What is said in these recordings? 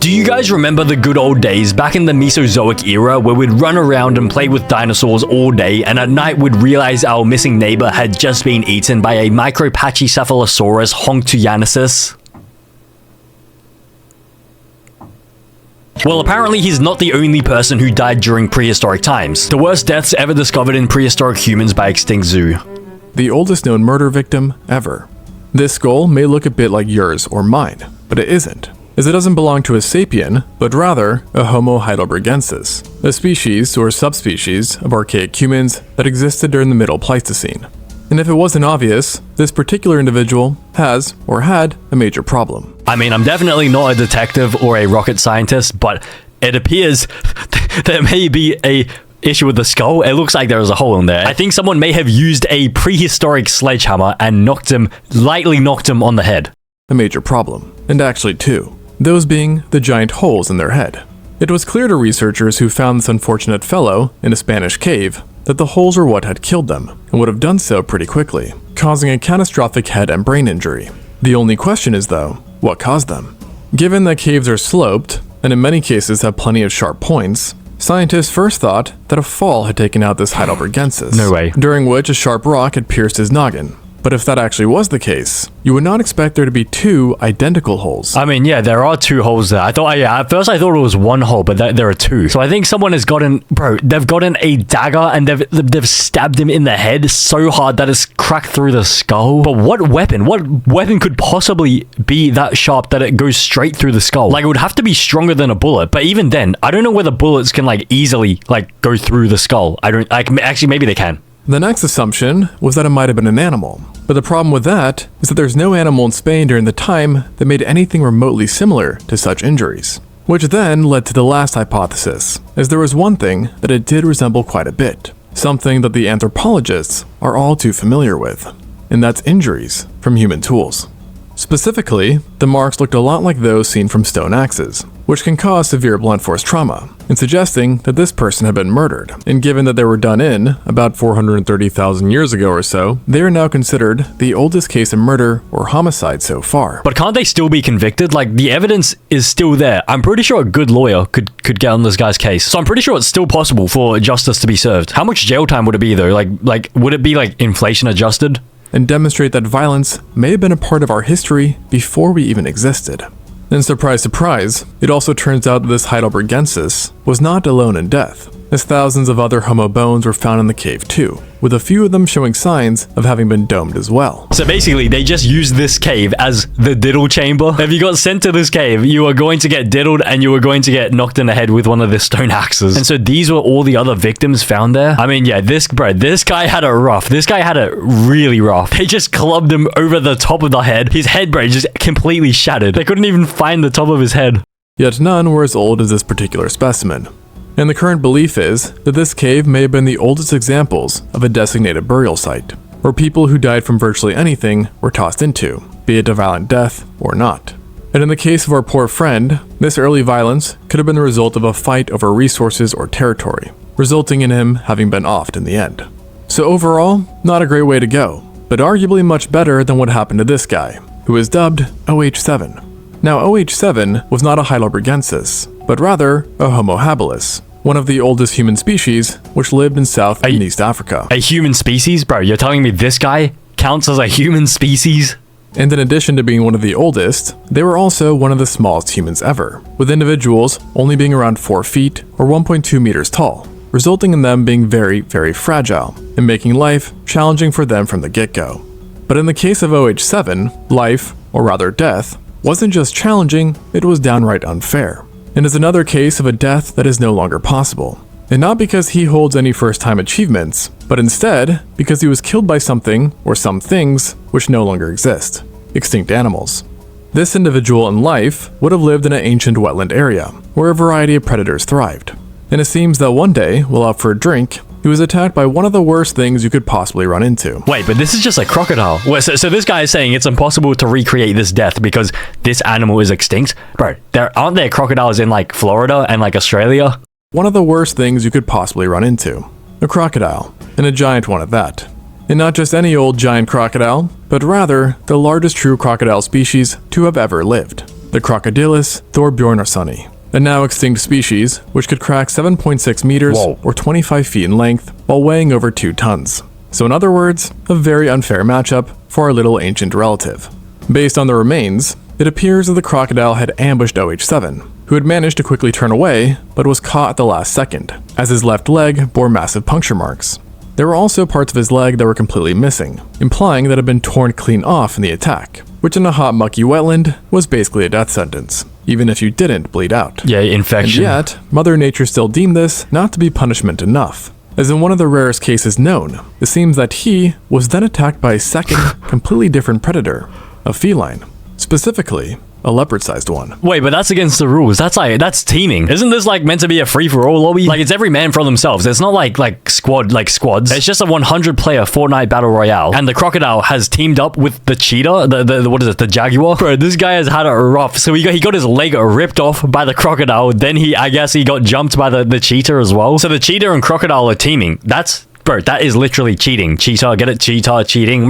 Do you guys remember the good old days back in the Mesozoic era where we'd run around and play with dinosaurs all day, and at night we'd realize our missing neighbor had just been eaten by a Micropachycephalosaurus honctuianesis? Well, apparently he's not the only person who died during prehistoric times. The worst deaths ever discovered in prehistoric humans by extinct zoo. The oldest known murder victim ever. This skull may look a bit like yours or mine, but it isn't, as it doesn't belong to a sapien, but rather a Homo heidelbergensis, a species or subspecies of archaic humans that existed during the Middle Pleistocene. And if it wasn't obvious, this particular individual has, or had, a major problem. I mean, I'm definitely not a detective or a rocket scientist, but it appears there may be a issue with the skull. It looks like there is a hole in there. I think someone may have used a prehistoric sledgehammer and lightly knocked him on the head. A major problem, and actually two. Those being the giant holes in their head. It was clear to researchers who found this unfortunate fellow in a Spanish cave that the holes are what had killed them, and would have done so pretty quickly, causing a catastrophic head and brain injury. The only question is, though, what caused them? Given that caves are sloped, and in many cases have plenty of sharp points, scientists first thought that a fall had taken out this heidelbergensis. No way. During which a sharp rock had pierced his noggin. But if that actually was the case, you would not expect there to be two identical holes. I mean, yeah, there are two holes there. At first I thought it was one hole, but there are two. So I think someone has gotten, they've gotten a dagger and they've stabbed him in the head so hard that it's cracked through the skull. But what weapon could possibly be that sharp that it goes straight through the skull? Like, it would have to be stronger than a bullet. But even then, I don't know whether bullets can easily go through the skull. Actually, maybe they can. The next assumption was that it might have been an animal. But the problem with that is that there's no animal in Spain during the time that made anything remotely similar to such injuries. Which then led to the last hypothesis, as there was one thing that it did resemble quite a bit. Something that the anthropologists are all too familiar with. And that's injuries from human tools. Specifically, the marks looked a lot like those seen from stone axes, which can cause severe blunt force trauma, and suggesting that this person had been murdered. And given that they were done in about 430,000 years ago or so, they are now considered the oldest case of murder or homicide so far. But can't they still be convicted? The evidence is still there. I'm pretty sure a good lawyer could get on this guy's case. So I'm pretty sure it's still possible for justice to be served. How much jail time would it be though? Would it be inflation adjusted? And demonstrate that violence may have been a part of our history before we even existed. And surprise, surprise, it also turns out that this heidelbergensis was not alone in death, as thousands of other Homo bones were found in the cave too, with a few of them showing signs of having been domed as well. So basically, they just used this cave as the diddle chamber. If you got sent to this cave, you were going to get diddled and you were going to get knocked in the head with one of the stone axes. And so these were all the other victims found there. I mean, yeah, this guy had it rough. This guy had it really rough. They just clubbed him over the top of the head. His head, just completely shattered. They couldn't even find the top of his head. Yet none were as old as this particular specimen. And the current belief is that this cave may have been the oldest examples of a designated burial site, where people who died from virtually anything were tossed into, be it a violent death or not. And in the case of our poor friend, this early violence could have been the result of a fight over resources or territory, resulting in him having been offed in the end. So overall, not a great way to go, but arguably much better than what happened to this guy, who is dubbed OH7. Now OH7 was not a heidelbergensis, but rather a Homo habilis, one of the oldest human species which lived in South and East Africa. A human species? Bro, you're telling me this guy counts as a human species? And in addition to being one of the oldest, they were also one of the smallest humans ever, with individuals only being around 4 feet or 1.2 meters tall, resulting in them being very, very fragile and making life challenging for them from the get-go. But in the case of OH7, life, or rather death, wasn't just challenging, it was downright unfair. And is another case of a death that is no longer possible. And not because he holds any first-time achievements, but instead because he was killed by something or some things which no longer exist, extinct animals. This individual in life would have lived in an ancient wetland area where a variety of predators thrived. And it seems that one day, while out for a drink, he was attacked by one of the worst things you could possibly run into. Wait, but this is just a crocodile. Wait, so this guy is saying it's impossible to recreate this death because this animal is extinct? Bro, aren't there crocodiles in Florida and Australia? One of the worst things you could possibly run into. A crocodile, and a giant one at that. And not just any old giant crocodile, but rather the largest true crocodile species to have ever lived. the Crocodylus thorbjornarsoni, a now extinct species which could crack 7.6 meters Whoa. or 25 feet in length while weighing over 2 tons. So in other words, a very unfair matchup for our little ancient relative. Based on the remains, it appears that the crocodile had ambushed OH7, who had managed to quickly turn away but was caught at the last second, as his left leg bore massive puncture marks. There were also parts of his leg that were completely missing, implying that it had been torn clean off in the attack, which in a hot mucky wetland was basically a death sentence, even if you didn't bleed out. Yeah, infection. And yet, Mother Nature still deemed this not to be punishment enough. As in one of the rarest cases known, it seems that he was then attacked by a second, completely different predator, a feline. Specifically, a leopard-sized one. Wait, but that's against the rules. That's teaming. Isn't this like meant to be a free-for-all lobby? Like, it's every man for themselves. It's not like squads. It's just a 100-player Fortnite battle royale. And the crocodile has teamed up with the cheetah, the what is it, the jaguar? Bro, this guy has had it rough. So he got his leg ripped off by the crocodile. Then I guess he got jumped by the cheetah as well. So the cheetah and crocodile are teaming. Bro, that is literally cheating. Cheetah, get it? Cheetah, cheating.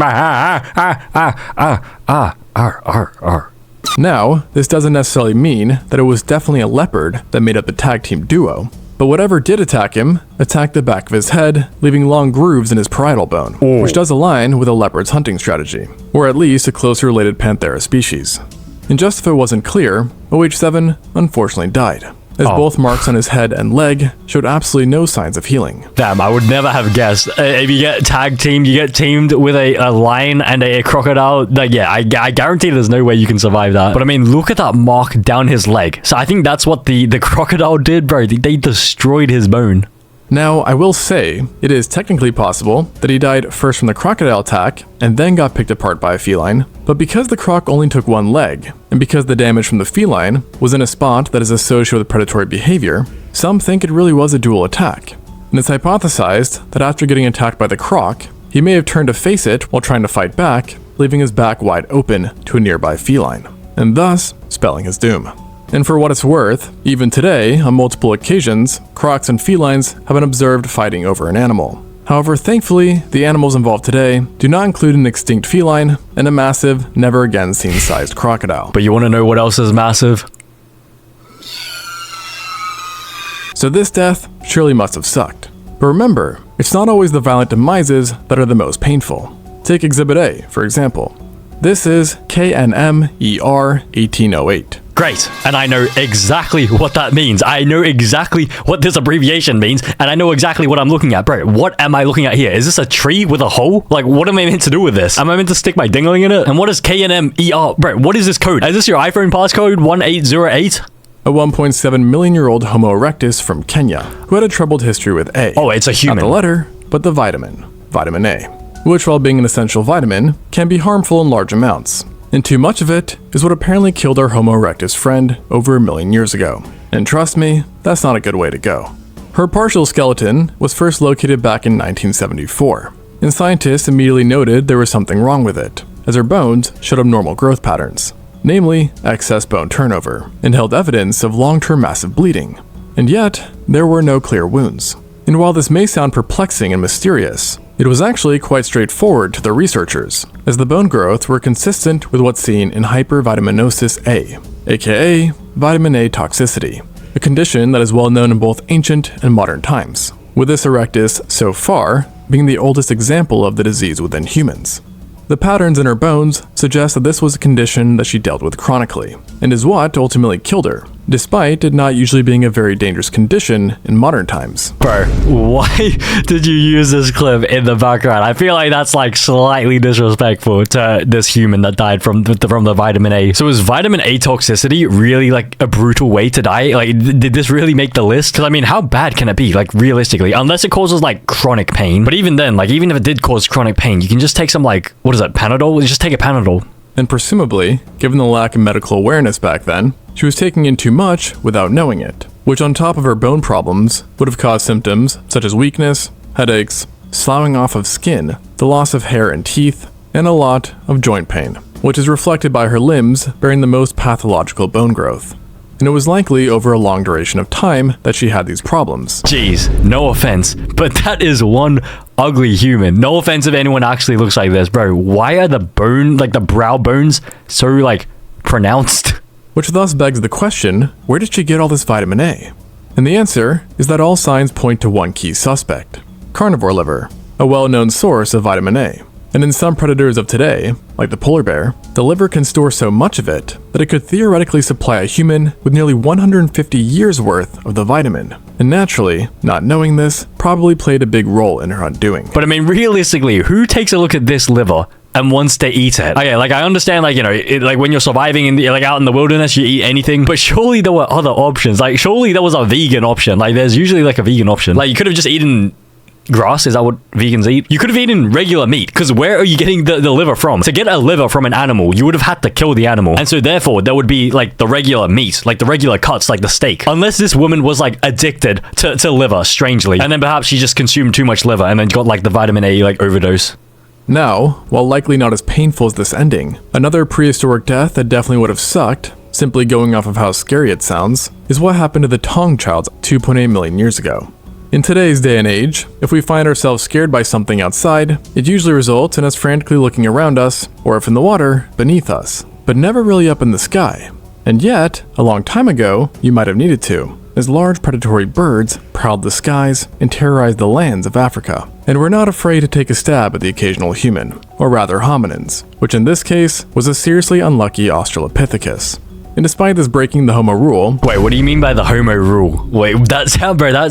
Now, this doesn't necessarily mean that it was definitely a leopard that made up the tag team duo, but whatever did attack him, attacked the back of his head, leaving long grooves in his parietal bone, which does align with a leopard's hunting strategy, or at least a closely related Panthera species. And just if it wasn't clear, OH7 unfortunately died, as both marks on his head and leg showed absolutely no signs of healing. Damn, I would never have guessed. If you get tag teamed, you get teamed with a lion and a crocodile. Like, yeah, I guarantee there's no way you can survive that. But I mean, look at that mark down his leg. So I think that's what the crocodile did, bro. They destroyed his bone. Now, I will say, it is technically possible that he died first from the crocodile attack and then got picked apart by a feline, but because the croc only took one leg, and because the damage from the feline was in a spot that is associated with predatory behavior, some think it really was a dual attack. And it's hypothesized that after getting attacked by the croc, he may have turned to face it while trying to fight back, leaving his back wide open to a nearby feline, and thus spelling his doom. And for what it's worth, even today, on multiple occasions, crocs and felines have been observed fighting over an animal. However, thankfully, the animals involved today do not include an extinct feline and a massive, never-again-seen sized crocodile. But you want to know what else is massive? So this death surely must have sucked. But remember, it's not always the violent demises that are the most painful. Take Exhibit A, for example. This is KNMER 1808. Great, and I know exactly what that means. I know exactly what this abbreviation means, and I know exactly what I'm looking at. Bro, what am I looking at here? Is this a tree with a hole? Like, what am I meant to do with this? Am I meant to stick my dingling in it? And what is KNMER? Bro, what is this code? Is this your iPhone passcode 1808? A 1.7 million year old Homo erectus from Kenya, who had a troubled history with A. Oh, it's a human. Not the letter, but the vitamin A, which, while being an essential vitamin, can be harmful in large amounts. And too much of it is what apparently killed our Homo erectus friend over 1 million years ago. And trust me, that's not a good way to go. Her partial skeleton was first located back in 1974, and scientists immediately noted there was something wrong with it, as her bones showed abnormal growth patterns, namely excess bone turnover, and held evidence of long-term massive bleeding. And yet, there were no clear wounds. And while this may sound perplexing and mysterious, it was actually quite straightforward to the researchers, as the bone growth were consistent with what's seen in hypervitaminosis A, aka vitamin A toxicity, a condition that is well known in both ancient and modern times, with this erectus so far being the oldest example of the disease within humans. The patterns in her bones suggest that this was a condition that she dealt with chronically, and is what ultimately killed her, despite it not usually being a very dangerous condition in modern times. Bro, why did you use this clip in the background? I feel like that's like slightly disrespectful to this human that died from the vitamin A. So is vitamin A toxicity really like a brutal way to die? Like, did this really make the list? Because I mean, how bad can it be, like, realistically? Unless it causes like chronic pain. But even then, like, even if it did cause chronic pain, you can just take some, like, what is it, Panadol? Just take a Panadol. And presumably, given the lack of medical awareness back then, she was taking in too much without knowing it, which on top of her bone problems would have caused symptoms such as weakness, headaches, sloughing off of skin, the loss of hair and teeth, and a lot of joint pain, which is reflected by her limbs bearing the most pathological bone growth. And it was likely over a long duration of time that she had these problems. Jeez, no offense, but that is one ugly human. No offense if anyone actually looks like this, bro. Why are the brow bones so, like, pronounced? which thus begs the question, where did she get all this vitamin A? And the answer is that all signs point to one key suspect: carnivore liver, a well-known source of vitamin A. And in some predators of today, like the polar bear, the liver can store so much of it that it could theoretically supply a human with nearly 150 years worth of the vitamin. And naturally, not knowing this probably played a big role in her undoing. But I mean, realistically, who takes a look at this liver and wants to eat it? Okay, like I understand, like, you know, like when you're surviving in the, like out in the wilderness, you eat anything, but surely there were other options. Like surely there was a vegan option. Like there's usually like a vegan option. Like you could have just eaten grass. Is that what vegans eat? You could have eaten regular meat, because where are you getting the liver from? To get a liver from an animal, you would have had to kill the animal, and so therefore there would be like the regular meat, like the regular cuts, like the steak. Unless this woman was like addicted to liver strangely, and then perhaps she just consumed too much liver and then got like the vitamin A like overdose. Now, while likely not as painful as this ending, another prehistoric death that definitely would have sucked, simply going off of how scary it sounds, is what happened to the Tong childs 2.8 million years ago. In today's day and age, if we find ourselves scared by something outside, it usually results in us frantically looking around us, or if in the water, beneath us, but never really up in the sky. And yet, a long time ago, you might have needed to, as large predatory birds prowled the skies and terrorized the lands of Africa, and were not afraid to take a stab at the occasional human, or rather hominins, which in this case was a seriously unlucky Australopithecus. And despite this breaking the homo rule... Wait, what do you mean by the homo rule? Wait, that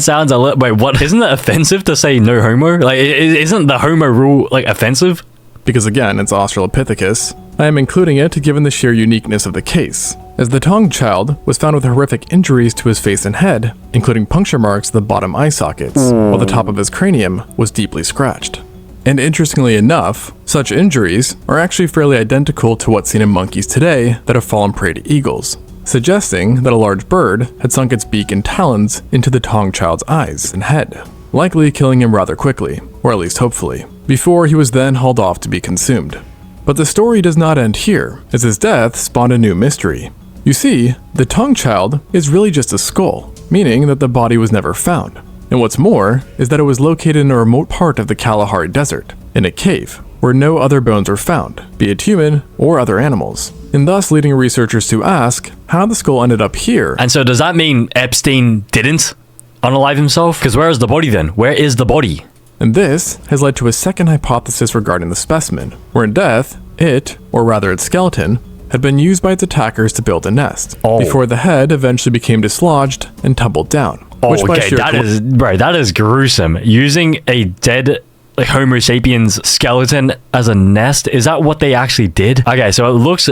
sounds a little... Wait, what? Isn't it offensive to say no homo? Like, isn't the homo rule, like, offensive? Because again, it's Australopithecus, I am including it given the sheer uniqueness of the case, as the Tong child was found with horrific injuries to his face and head, including puncture marks to the bottom eye sockets, while the top of his cranium was deeply scratched. And interestingly enough, such injuries are actually fairly identical to what's seen in monkeys today that have fallen prey to eagles, suggesting that a large bird had sunk its beak and talons into the Tong child's eyes and head, likely killing him rather quickly, or at least hopefully, before he was then hauled off to be consumed. But the story does not end here, as his death spawned a new mystery. You see, the Tong child is really just a skull, meaning that the body was never found. And what's more is that it was located in a remote part of the Kalahari Desert, in a cave, where no other bones were found, be it human or other animals, and thus leading researchers to ask how the skull ended up here. And so does that mean Epstein didn't unalive himself? Because where is the body then? Where is the body? And this has led to a second hypothesis regarding the specimen, where in death, it, or rather its skeleton, had been used by its attackers to build a nest, before the head eventually became dislodged and tumbled down. Oh, okay, that is gruesome. Using a dead like Homo sapiens skeleton as a nest, is that what they actually did? Okay, so it looks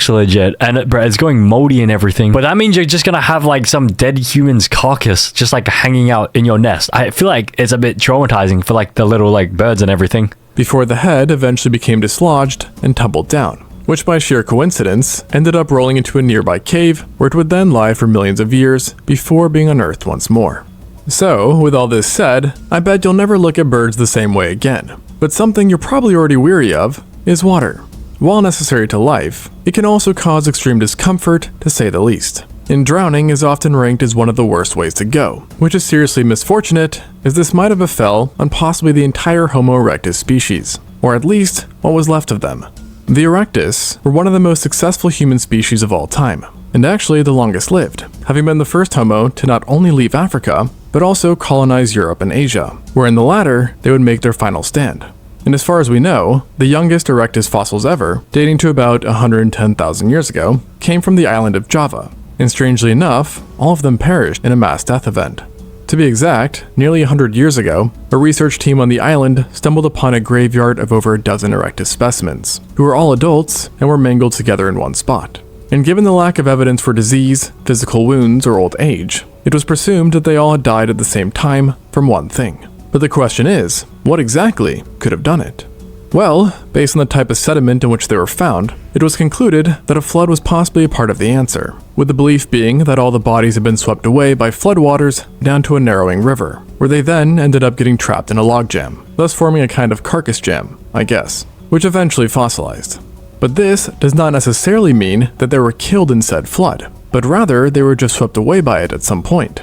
legit, and it's going moldy and everything, but that means you're just gonna have like some dead human's carcass just like hanging out in your nest. I feel like it's a bit traumatizing for like the little like birds and everything. Before the head eventually became dislodged and tumbled down, which by sheer coincidence ended up rolling into a nearby cave where it would then lie for millions of years before being unearthed once more. So, with all this said, I bet you'll never look at birds the same way again. But something you're probably already weary of is water. While necessary to life, it can also cause extreme discomfort, to say the least. And drowning is often ranked as one of the worst ways to go, which is seriously misfortunate, as this might have befell on possibly the entire Homo erectus species, or at least what was left of them. The erectus were one of the most successful human species of all time, and actually the longest lived, having been the first Homo to not only leave Africa, but also colonize Europe and Asia, where in the latter they would make their final stand. And as far as we know, the youngest erectus fossils ever, dating to about 110,000 years ago, came from the island of Java, and strangely enough, all of them perished in a mass death event. To be exact, nearly 100 years ago, a research team on the island stumbled upon a graveyard of over a dozen erectus specimens, who were all adults and were mangled together in one spot. And given the lack of evidence for disease, physical wounds, or old age, it was presumed that they all had died at the same time from one thing. But the question is, what exactly could have done it? Well, based on the type of sediment in which they were found, it was concluded that a flood was possibly a part of the answer, with the belief being that all the bodies had been swept away by floodwaters down to a narrowing river, where they then ended up getting trapped in a logjam, thus forming a kind of carcass jam, I guess, which eventually fossilized. But this does not necessarily mean that they were killed in said flood, but rather they were just swept away by it at some point.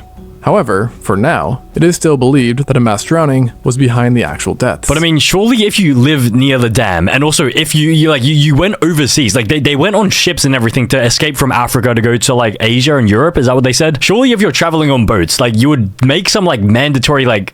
However, for now, it is still believed that a mass drowning was behind the actual deaths. But I mean, surely if you live near the dam, and also if you went overseas, like they went on ships and everything to escape from Africa to go to like Asia and Europe, is that what they said? Surely if you're traveling on boats, like you would make some like mandatory like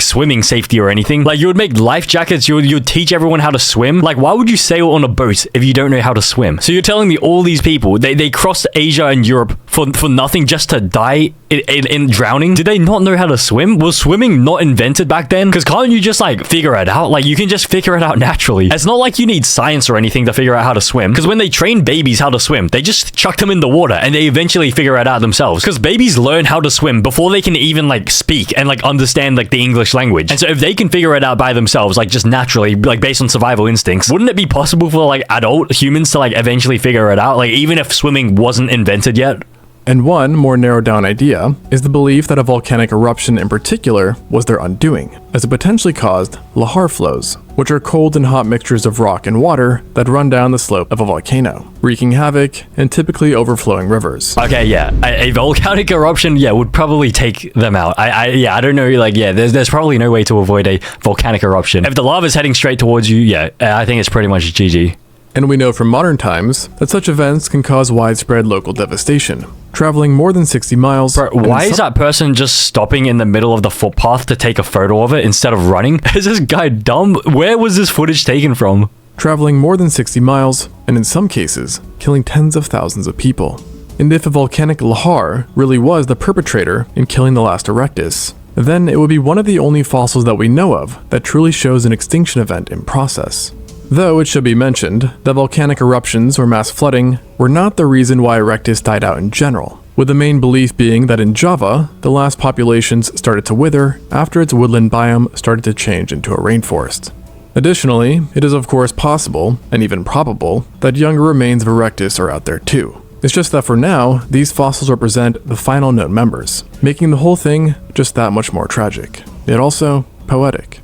swimming safety or anything. Like you would make life jackets, you would teach everyone how to swim. Like why would you sail on a boat if you don't know how to swim? So you're telling me all these people, they crossed Asia and Europe for nothing, just to die in drowning? Did they not know how to swim? Was swimming not invented back then? Because can't you just like figure it out? Like you can just figure it out naturally. It's not like you need science or anything to figure out how to swim. Because when they train babies how to swim, they just chuck them in the water and they eventually figure it out themselves. Because babies learn how to swim before they can even like speak and like understand like the English language. And so if they can figure it out by themselves, like just naturally, like based on survival instincts, wouldn't it be possible for like adult humans to like eventually figure it out? Like even if swimming wasn't invented yet? And one more narrowed down idea is the belief that a volcanic eruption in particular was their undoing, as it potentially caused lahar flows, which are cold and hot mixtures of rock and water that run down the slope of a volcano, wreaking havoc and typically overflowing rivers. Okay, yeah, a volcanic eruption, yeah, would probably take them out. I don't know, like, yeah, there's probably no way to avoid a volcanic eruption. If the lava's heading straight towards you, yeah, I think it's pretty much GG. And we know from modern times that such events can cause widespread local devastation, traveling more than 60 miles. Bro, why is that person just stopping in the middle of the footpath to take a photo of it instead of running? Is this guy dumb? Where was this footage taken from? Traveling more than 60 miles, and in some cases, killing tens of thousands of people. And if a volcanic lahar really was the perpetrator in killing the last erectus, then it would be one of the only fossils that we know of that truly shows an extinction event in process. Though it should be mentioned that volcanic eruptions or mass flooding were not the reason why erectus died out in general, with the main belief being that in Java, the last populations started to wither after its woodland biome started to change into a rainforest. Additionally, it is of course possible, and even probable, that younger remains of erectus are out there too. It's just that for now, these fossils represent the final known members, making the whole thing just that much more tragic, yet also poetic.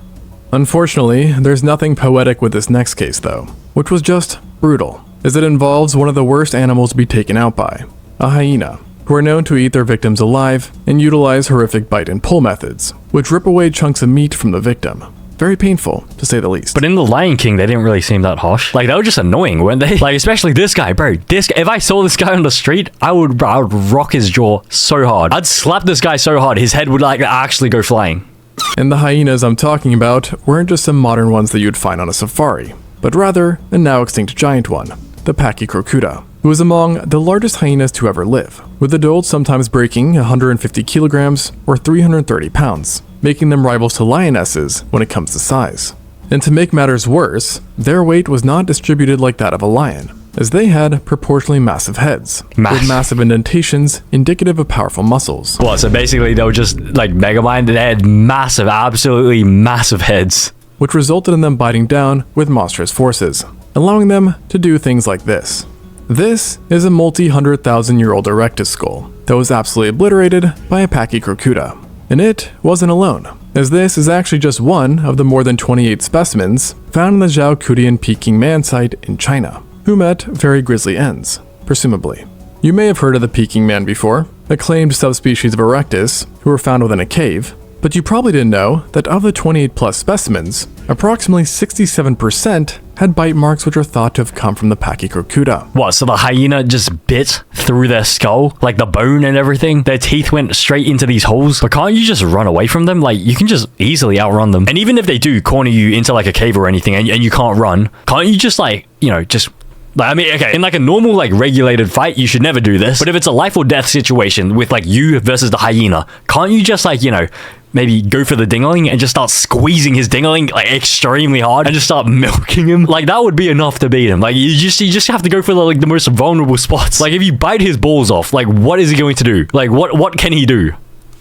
Unfortunately, there's nothing poetic with this next case though, which was just brutal, as it involves one of the worst animals to be taken out by, a hyena, who are known to eat their victims alive and utilize horrific bite and pull methods, which rip away chunks of meat from the victim. Very painful, to say the least. But in The Lion King, they didn't really seem that harsh. Like, they were just annoying, weren't they? Like, especially this guy, bro. If I saw this guy on the street, I would rock his jaw so hard. I'd slap this guy so hard, his head would like actually go flying. And the hyenas I'm talking about weren't just some modern ones that you'd find on a safari, but rather a now extinct giant one, the Pachycrocuta, who was among the largest hyenas to ever live, with adults sometimes breaking 150 kilograms or 330 pounds, making them rivals to lionesses when it comes to size. And to make matters worse, their weight was not distributed like that of a lion, as they had proportionally massive heads, with massive indentations indicative of powerful muscles. What, so basically they were just like Megamind, they had massive, absolutely massive heads. Which resulted in them biting down with monstrous forces, allowing them to do things like this. This is a multi-100,000-year-old erectus skull that was absolutely obliterated by a Pachycrocuta. And it wasn't alone, as this is actually just one of the more than 28 specimens found in the Zhaokutian Peking Man site in China, who met very grisly ends, presumably. You may have heard of the Peking Man before, a claimed subspecies of erectus who were found within a cave, but you probably didn't know that of the 28 plus specimens, approximately 67% had bite marks which are thought to have come from the Pachycrocuta. What, so the hyena just bit through their skull? Like the bone and everything? Their teeth went straight into these holes? But can't you just run away from them? Like, you can just easily outrun them. And even if they do corner you into like a cave or anything and you can't run, can't you just like, you know, just... Like, I mean, okay, in like a normal, like, regulated fight, you should never do this. But if it's a life or death situation with, like, you versus the hyena, can't you just, like, you know, maybe go for the dingling and just start squeezing his dingling, like, extremely hard and just start milking him? Like, that would be enough to beat him. Like, you just have to go for, the most vulnerable spots. Like, if you bite his balls off, like, what is he going to do? Like, what can he do?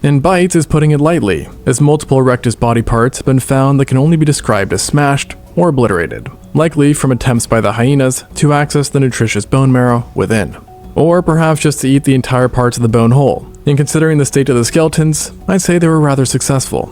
And bites is putting it lightly, as multiple erectus body parts have been found that can only be described as smashed or obliterated, likely from attempts by the hyenas to access the nutritious bone marrow within, or perhaps just to eat the entire parts of the bone whole. And considering the state of the skeletons, I'd say they were rather successful.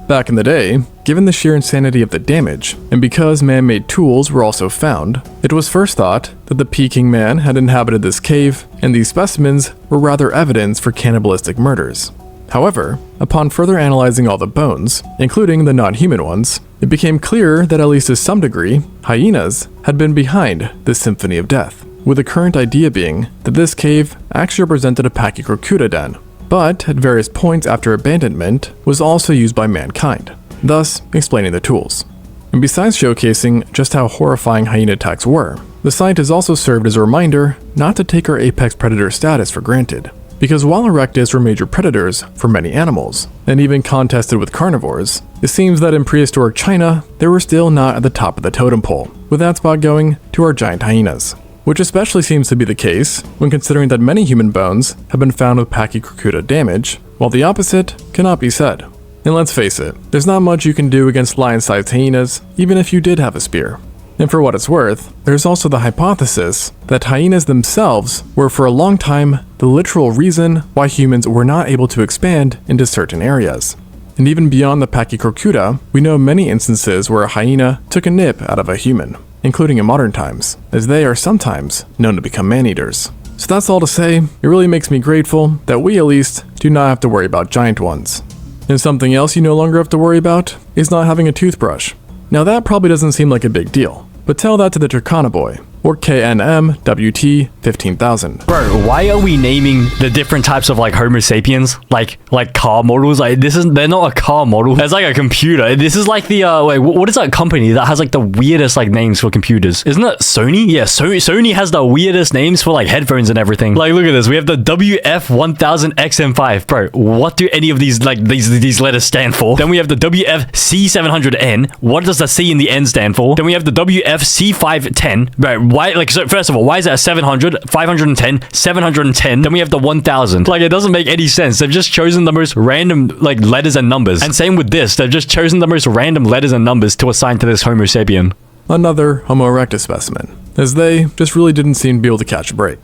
Back in the day, given the sheer insanity of the damage, and because man-made tools were also found, it was first thought that the Peking Man had inhabited this cave, and these specimens were rather evidence for cannibalistic murders. However, upon further analyzing all the bones, including the non-human ones, it became clear that at least to some degree, hyenas had been behind this symphony of death, with the current idea being that this cave actually represented a Pachycrocuta den, but at various points after abandonment was also used by mankind, thus explaining the tools. And besides showcasing just how horrifying hyena attacks were, the site has also served as a reminder not to take our apex predator status for granted. Because while erectus were major predators for many animals, and even contested with carnivores, it seems that in prehistoric China, they were still not at the top of the totem pole, with that spot going to our giant hyenas. Which especially seems to be the case when considering that many human bones have been found with Pachycrocuta damage, while the opposite cannot be said. And let's face it, there's not much you can do against lion-sized hyenas, even if you did have a spear. And for what it's worth, there's also the hypothesis that hyenas themselves were for a long time the literal reason why humans were not able to expand into certain areas. And even beyond the Pachycrocuta, we know many instances where a hyena took a nip out of a human, including in modern times, as they are sometimes known to become man-eaters. So that's all to say, it really makes me grateful that we at least do not have to worry about giant ones. And something else you no longer have to worry about is not having a toothbrush. Now that probably doesn't seem like a big deal, but tell that to the Turkana boy, or KNMWT 15000. Bro, why are we naming the different types of like Homo sapiens like car models? Like they're not a car model. It's like a computer. This is like the wait, what is that company that has like the weirdest like names for computers? Isn't it Sony? Yeah, Sony has the weirdest names for like headphones and everything. Like look at this. We have the WF1000XM5. Bro, what do any of these like these letters stand for? Then we have the WFC700N. What does the C in the N stand for? Then we have the WFC510. Bro, why, like, so first of all, why is that a 700, 510, 710? Then we have the 1000. Like, it doesn't make any sense. They've just chosen the most random, like, letters and numbers. And same with this. They've just chosen the most random letters and numbers to assign to this Homo sapien. Another Homo erectus specimen, as they just really didn't seem to be able to catch a break.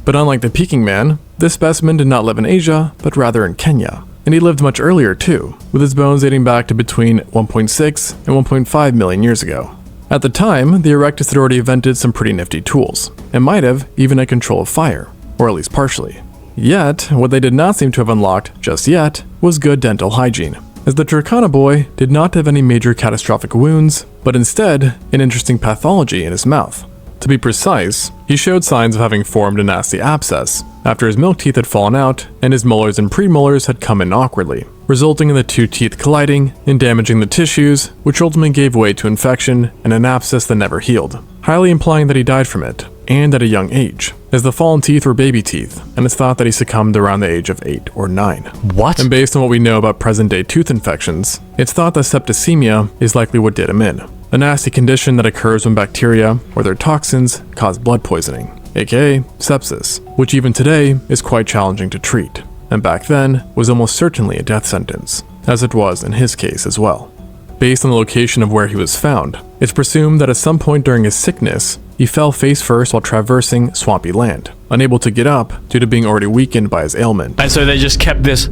But unlike the Peking man, this specimen did not live in Asia, but rather in Kenya. And he lived much earlier too, with his bones dating back to between 1.6 and 1.5 million years ago. At the time, the erectus had already invented some pretty nifty tools, and might have even had control of fire, or at least partially. Yet, what they did not seem to have unlocked just yet was good dental hygiene, as the Turkana boy did not have any major catastrophic wounds, but instead, an interesting pathology in his mouth. To be precise, he showed signs of having formed a nasty abscess after his milk teeth had fallen out and his molars and premolars had come in awkwardly, resulting in the two teeth colliding and damaging the tissues, which ultimately gave way to infection and an abscess that never healed, highly implying that he died from it, and at a young age, as the fallen teeth were baby teeth, and it's thought that he succumbed around the age of 8 or 9. What? And based on what we know about present-day tooth infections, it's thought that septicemia is likely what did him in, a nasty condition that occurs when bacteria or their toxins cause blood poisoning, aka sepsis, which even today is quite challenging to treat, and back then was almost certainly a death sentence, as it was in his case as well. Based on the location of where he was found, it's presumed that at some point during his sickness, he fell face first while traversing swampy land, unable to get up due to being already weakened by his ailment. And so they just kept this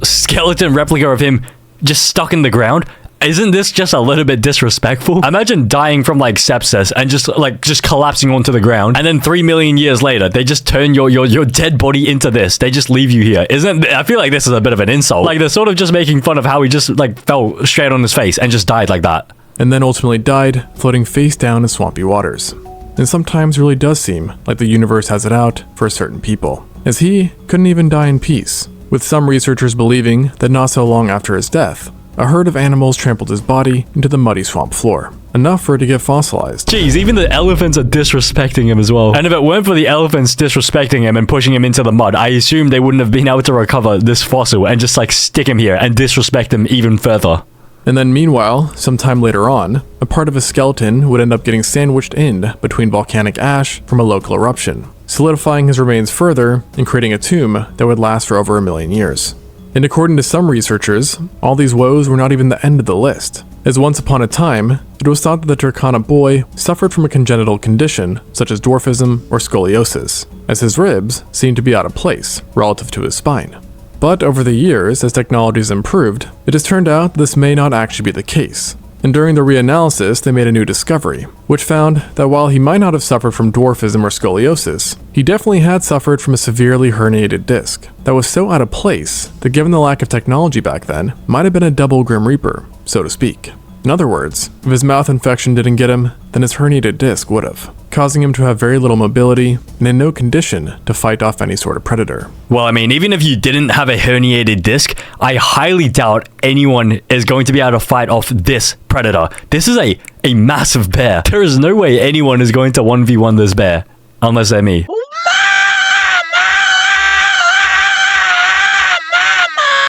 skeleton replica of him just stuck in the ground. Isn't this just a little bit disrespectful? Imagine dying from like sepsis and just collapsing onto the ground, and then 3 million years later they just turn your dead body into this. They just leave you here. I feel like this is a bit of an insult. Like they're sort of just making fun of how he just like fell straight on his face and just died like that. And then ultimately died floating face down in swampy waters. And sometimes really does seem like the universe has it out for certain people, as he couldn't even die in peace, with some researchers believing that not so long after his death, a herd of animals trampled his body into the muddy swamp floor, enough for it to get fossilized. Jeez, even the elephants are disrespecting him as well. And if it weren't for the elephants disrespecting him and pushing him into the mud, I assume they wouldn't have been able to recover this fossil and just like stick him here and disrespect him even further. And then meanwhile, sometime later on, a part of his skeleton would end up getting sandwiched in between volcanic ash from a local eruption, solidifying his remains further and creating a tomb that would last for over 1 million years. And according to some researchers, all these woes were not even the end of the list, as once upon a time, it was thought that the Turkana boy suffered from a congenital condition such as dwarfism or scoliosis, as his ribs seemed to be out of place relative to his spine. But over the years, as technology has improved, it has turned out this may not actually be the case. And during the reanalysis, they made a new discovery, which found that while he might not have suffered from dwarfism or scoliosis, He definitely had suffered from a severely herniated disc that was so out of place that, given the lack of technology back then, might have been a double Grim Reaper, so to speak. In other words, if his mouth infection didn't get him, then his herniated disc would have, causing him to have very little mobility and in no condition to fight off any sort of predator. Well, I mean, even if you didn't have a herniated disc, I highly doubt anyone is going to be able to fight off this predator. This is a massive bear. There is no way anyone is going to 1v1 this bear, unless they're me.